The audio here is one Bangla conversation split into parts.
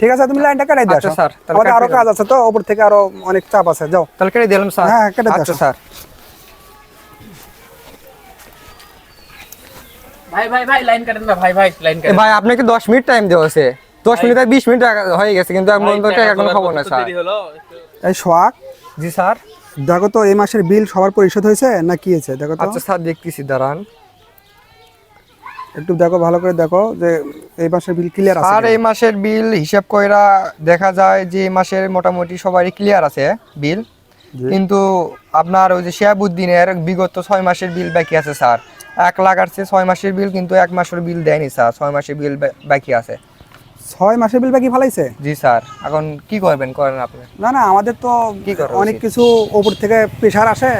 ঠিক আছে, তুমি লাইনটা কেটে দাও। আচ্ছা স্যার, আমাদের আরো কাজ আছে তো, উপর থেকে আরো অনেক চাপ আছে। যাও তাহলে কেটে দিলাম স্যার। হ্যাঁ কেটে দাও। আচ্ছা স্যার। ভাই লাইন কাটেন না ভাই, লাইন কাটেন। ভাই আপনাকে 10 মিনিট টাইম দেওয়া আছে। 10 মিনিট আর 20 মিনিট হয়ে গেছে, কিন্তু এখন পর্যন্ত টাকা কোনো খবর না স্যার। এই সোহাগ, জি স্যার। দেখো তো এই মাসের বিল সবার পরিশোধ হয়েছে না কি হয়েছে দেখো তো। আচ্ছা স্যার, দেখতেছি, দাঁড়ান। একটু দেখো, ভালো করে দেখো যে এই মাসের বিল ক্লিয়ার আছে। আর এই মাসের বিল হিসাব কইরা দেখা যায় যে এই মাসের মোটামুটি সবারই ক্লিয়ার আছে বিল, কিন্তু আপনার ওই যে শিয়াবুদ্দিনের বিগত 6 মাসের বিল বাকি আছে স্যার। 1 লাখ আছে 6 মাসের বিল, কিন্তু 1 মাসের বিল দেয়নি স্যার। 6 মাসের বিল বাকি আছে। 6 মাসের বিল বাকি ফেলাইছে? জি স্যার। এখন কি করবেন, করেন আপনি। না না, আমাদের তো কি করা অনেক উচিত? কিছু উপর থেকে প্রেশার আসে,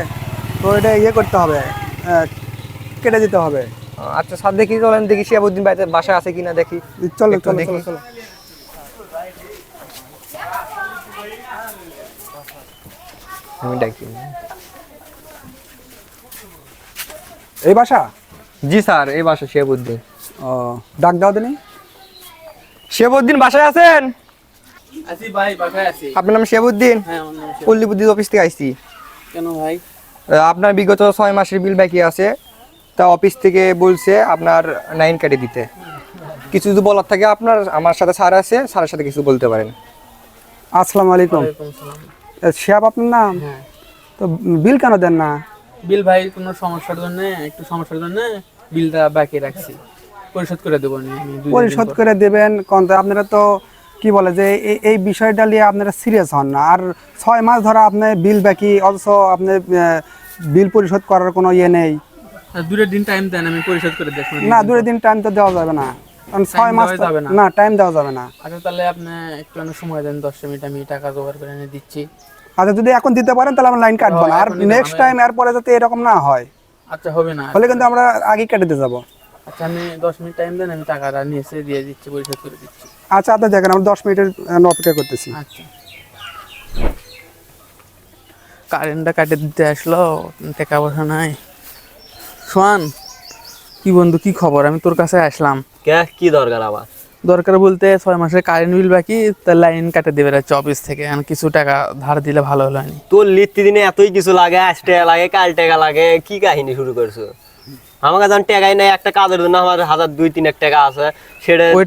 তো এটা ইয়ে করতে হবে, কেটে দিতে হবে। আচ্ছা স্যার, দেখি চলেন, দেখি শিয়াবুদ্দিন বাসায় আছে কিনা দেখি। চলো একটু চলো দেখি। চলো চলো। আমি ডাকি। এই বাসা? জি স্যার, এই বাসা শিয়াবুদ্দিন। ও, ডাক দাও দিনি। শিয়াবুদ্দিন বাসায় আছেন? আছি ভাই, বাসায় আছি। আপনার নাম শিয়াবুদ্দিন? হ্যাঁ, আমার নাম শিবু। পল্লীবুদ্দিন অফিস থেকে আইছি। কেন ভাই? আপনার বিগত 6 মাসের বিল বাকি আছে, তা অফিস থেকে বলছে আপনার 9 কেটে দিতে। কিছু যদি বলার থাকে আপনার, আমার সাথে স্যার আছে, স্যারের সাথে কিছু বলতে পারেন। আসসালামু আলাইকুম। ওয়ালাইকুম সালাম। শিয়াব আপনার নাম? হ্যাঁ। তো বিল কেন দেন না? বিল ভাই কোনো সমস্যার জন্য, একটু সমস্যার জন্য বিলটা বাকি রাখছি। পরিশোধ করে দেবো আমি 2 দিন পরিশোধ পর। করে দেবেন কোন? আপনারা তো কি বলে যে এই বিষয়টা নিয়ে আপনারা সিরিয়াস হন না। আর 6 মাস ধরে আপনি বিল বাকি, অথচ আপনি বিল পরিশোধ করার কোনো ইয়ে নেই। আর 2 দিন টাইম দেন, আমি পরিশোধ করে দেখব। না, 2 দিন টাইম তো দেওয়া যাবে না, কারণ 6 মাস দেওয়া যাবে না। না, টাইম দেওয়া যাবে না। আচ্ছা তাহলে আপনি একটু সময় দেন, 10 মিনিট, আমি টাকা জোগাড় করে এনে দিচ্ছি। আচ্ছা, যদি এখন দিতে পারেন তাহলে আমরা লাইন কাটবো না। আর এখন দিতে নেক্সট পারবেন? টাইম এরপরে যাতে এরকম না হয়, আচ্ছা হবে না। হলে কিন্তু আমরা আগে কেটে দিয়ে যাবো। আচ্ছা আমি 10 মিনিট টাইম দেন, আমি টাকাটা নিয়ে এসে দিয়ে দিচ্ছি, পরিশোধ করে দিচ্ছি। আচ্ছা, আপনি দেখেন, আমরা 10 মিনিটের অপেক্ষা করতেছি। আচ্ছা। কারেন্টটা কাটে দিতে আসলো, টাকা পয়সা নাই। সোহান, কি বন্ধু, কি খবর? আমি তোর কাছে আসলাম। কি দরকার আবার? দরকার বলতে 6 মাসের কারেন্ট বিল বাকি, তার লাইন কাটে দেবে রাখছে অফিস থেকে। এখন কিছু টাকা ধার দিলে ভালো হলো। তোর লিখতে দিনে এতই কিছু লাগে, আজ টাকা লাগে, কাল টাকা লাগে, কি কাহিনী শুরু করছো? আমার কাছে টাকাই নাই, একটা কাজের জন্য আমার 1000-2-3 টাকা আছে, সেটা ওই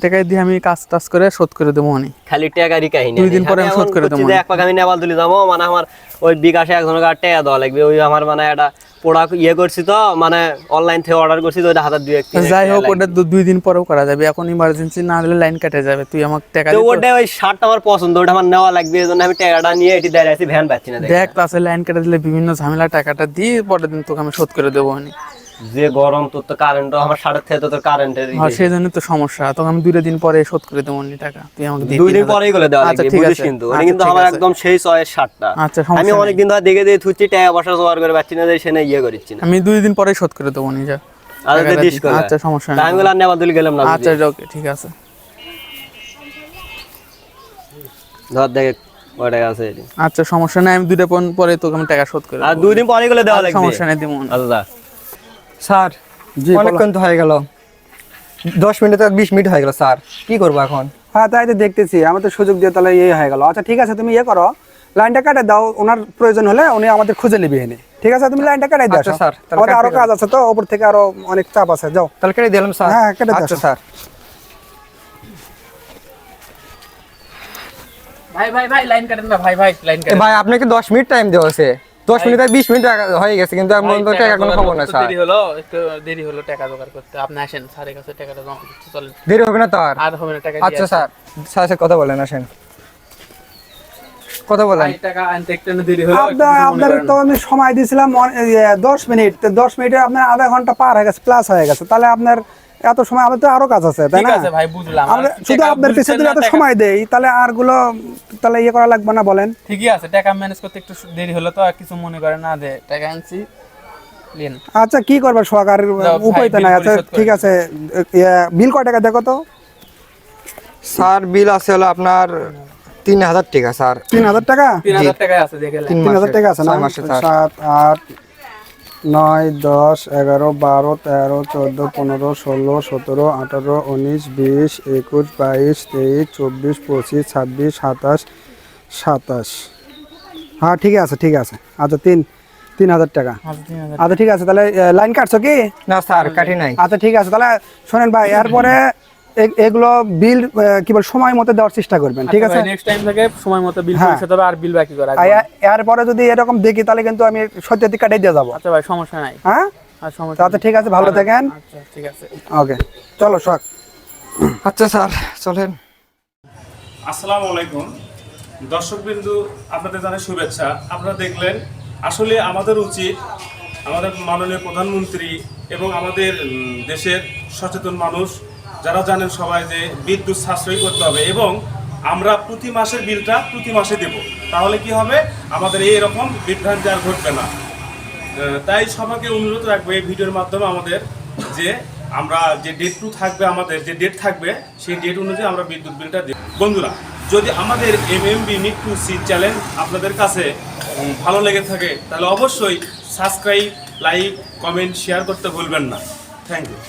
টাকায় দিয়ে আমি কাজ টাজ করে শোধ করে দেবো। খালি টাকারই কাহিনী। 2 দিন পরে আমি শোধ করে দেবো। এক পাক আমি নেওয়াল তুলে যাবো, মানে আমার ওই বিকাশে একজনের টাকা দেওয়া লাগবে। ওই আমার মানে একটা প্রোডাক্ট ইয়ে করছি তো, মানে অনলাইন থেকে অর্ডার করছি তো, ওইটা 1000-2-1 যাই হোক, ওটা 2 দিন পরেও করা যাবে। এখন ইমার্জেন্সি না হলে লাইন কেটে যাবে। তুই আমাকে টাকা তো দে। ওটা ওই শার্টটা আমার পছন্দ, ওটা আমার নেওয়া লাগবে, এই জন্য আমি টাকাটা নিয়ে এটি দাঁড়িয়ে আছি, ভ্যান পাচ্ছি না। দেখ ক্লাসে লাইন কেটে দিলে বিভিন্ন ঝামেলা, টাকাটা দিয়ে পরের দিন তোকে আমি শোধ করে দেবো। যে গরম, তোর তো কারেন্ট, আমার 3.5 তো তোর কারেন্টের। সেই জন্য তো সমস্যা। তোকে আমি 2 দিন পরে শোধ করে দেবো টাকা। তুই আমাকে 2 দিন পরেই গুলো দেওয়া আচ্ছা লাগবে, ঠিক বুঝিস? আছে। কিন্তু ওটা কিন্তু আমার একদম সেই চয়েস শার্টটা। আচ্ছা আমি অনেক দিন ধরে দেখে দিয়ে থুচ্ছি, টাকা পয়সা জোগাড় করে পাচ্ছি না, সে না ইয়ে করছি না। আমি 2 দিন পরে শোধ করে দেবো নিজে। আচ্ছা দিস করে। আচ্ছা সমস্যা আমি নেই। বলে আর নেওয়া তুলে গেলাম না। আচ্ছা ওকে, ঠিক আছে। ধর দেখে কয় টাকা আছে এটি। আচ্ছা সমস্যা নেই, আমি 2 দিন পরে তোকে আমি টাকা শোধ করে আর দেবো। 2 দিন পরে গুলো দেওয়া লাগবে, সমস্যা নেই, দিমু। আচ্ছা। স্যার অনেকক্ষণ তো হয়ে গেল, 10 মিনিট আর 20 মিনিট হয়ে গেল স্যার, কি করবো এখন? হ্যাঁ, তাই তো দেখতেছি, আমি তো সুযোগ দিয়ে তাহলে ইয়ে হয়ে গেল। আচ্ছা ঠিক আছে, তুমি ইয়ে করো, লাইনটা কাটে দাও। ওনার প্রয়োজন হলে উনি আমাদের খুঁজে নেবে এনে। ঠিক আছে, তুমি লাইনটা কাটে দাও। আচ্ছা স্যার, তাহলে আমাদের আরো কাটে কাজ আছে তো, উপর থেকে আরো অনেক চাপ আছে। যাও তাহলে কেটে দিলাম স্যার। হ্যাঁ, কেটে দাও। আচ্ছা স্যার। ভাই লাইন কাটেন না ভাই, লাইন কাটেন। ভাই আপনাকে 10 মিনিট টাইম দেওয়া আছে। 10 মিনিট আর 20 মিনিট হয়ে গেছে, কিন্তু এখন পর্যন্ত টাকা কোনো খবর না স্যার। দেরি হলো টাকা জোগাড় করতে। আপনি আসেন, স্যারের কাছে টাকাটা জমা দিচ্ছি, চলেন। দেরি হবে না তো আর? আর হবে না, টাকা আচ্ছা স্যার, স্যার সাথে কথা বলেন, আসেন কথা বলেন। টাকা আনতে একটু দেরি হলো। আপনার তো আমি সময় দিয়েছিলাম 10 মিনিট। 10 মিনিটে আপনার আধা ঘন্টা পার হয়ে গেছে, প্লাস হয়ে গেছে। তাহলে আপনার এত সময়, আমাদের তো আরো কাজ আছে, তাই ঠিক না? আছে ভাই, বুঝলাম। আমরা শুধু আপনার পিছনে যদি এত সময় দেই, তাহলে আর গুলো তাহলে ইয়ে করা লাগবে না, বলেন? ঠিকই আছে, টাকা ম্যানেজ করতে একটু দেরি হলো তো, আর কিছু মনে করে না। দে টাকা আনছি, নিন। আচ্ছা কি করবে সোহাগ, আর উপায় তো নাই। আচ্ছা ঠিক আছে, বিল কয় টাকা দেখো তো। স্যার বিল আছে হলো আপনার 3000 টাকা স্যার। 3000 টাকা? 3000 টাকা আছে, দেখে 3000 টাকা আছে না? 6 মাসে স্যার। 7, 8, 9, 10, 11, 12, 13, 14, 15, 16, 17, 18, 19, 20, 21, 22, 23, 24, 25, 26, 27, 27। হ্যাঁ ঠিক আছে ঠিক আছে। আচ্ছা 3,000 টাকা। আচ্ছা ঠিক আছে, তাহলে লাইন কাটছো কি? না স্যার কাটি নাই। আচ্ছা ঠিক আছে, তাহলে শোনেন ভাই, এরপরে এগুলো বিল কি বল সময় মতো দেওয়ার চেষ্টা করবেন, ঠিক আছে? নেক্সট টাইম থেকে সময় মতো বিল হ্যাঁ। পরিশোধ হবে আর বিল বাকি করা এরপরে যদি এরকম দেখি তাহলে কিন্তু আমি সত্যি কাটাই দিয়ে যাবো। আচ্ছা ভাই সমস্যা নাই, হ্যাঁ আর সমস্যা আচ্ছা ঠিক আছে, ভালো থাকেন। আচ্ছা ঠিক আছে। ওকে চলো শখ। আচ্ছা স্যার চলেন। আসসালামু আলাইকুম দর্শকবিন্দু, আপনাদের জানাই শুভেচ্ছা। আপনারা দেখলেন আসলে আমাদের উচিত আমাদের মাননীয় প্রধানমন্ত্রী এবং আমাদের দেশের সচেতন মানুষ যারা জানেন সবাই যে বিদ্যুৎ সাশ্রয়ী করতে হবে এবং আমরা প্রতি মাসের বিলটা প্রতি মাসে দেব, তাহলে কি হবে আমাদের এইরকম বিভ্রান্তি আর ঘটবে না। তাই সবাইকে অনুরোধ রাখবো এই ভিডিওর মাধ্যমে আমাদের যে আমরা যে ডেট টু থাকবে, আমাদের যে ডেট থাকবে সেই ডেট অনুযায়ী আমরা বিদ্যুৎ বিলটা দিই। বন্ধুরা, যদি আমাদের MMB মিটু সি চ্যানেল আপনাদের কাছে ভালো লেগে থাকে তাহলে অবশ্যই সাবস্ক্রাইব, লাইক, কমেন্ট, শেয়ার করতে ভুলবেন না। Thank you.